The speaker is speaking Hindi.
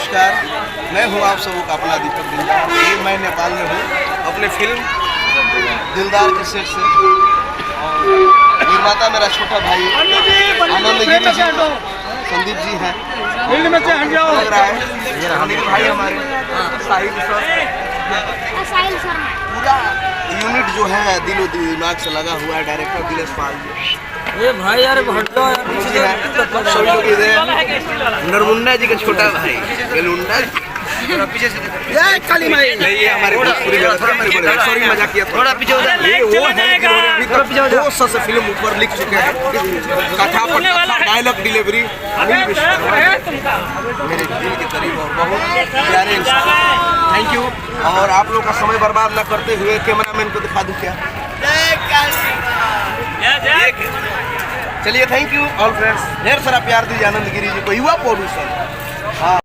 नमस्कार, मैं हूँ आप सबों का अपना दीपक दिलदार। ये मैं नेपाल में हूँ अपने फिल्म दिलदार के सेट से, और निर्माता मेरा छोटा भाई आनंद गिरी जी, संदीप जी हैं। लग रहा है अनिल भाई हमारे, साहिल सर, पूरा यूनिट जो है दिलो दिमाग से लगा हुआ है। डायरेक्टर दिलेश पाल जी, ये भाई यार हट जाओ नरमुंडा जी का छोटा भाई बेलुंडा पीछे से काली माई नहीं, ये हमारे पूरी सॉरी मजाक किया, थोड़ा पीछे हो जाए। वो है 200 से फिल्म ऊपर लिख चुके हैं, कथा पर डायलॉग डिलीवरी मेरे दिल के करीब और बहुत प्यारे इंसान। Thank you. और आप लोग का समय बर्बाद न करते हुए कैमरामैन को दिखा दूं क्या? चलिए, थैंक यू ऑल फ्रेंड्स। ढेर सारा प्यार दीजिए आनंद गिरी जी को, युवा प्रोड्यूसर। हाँ।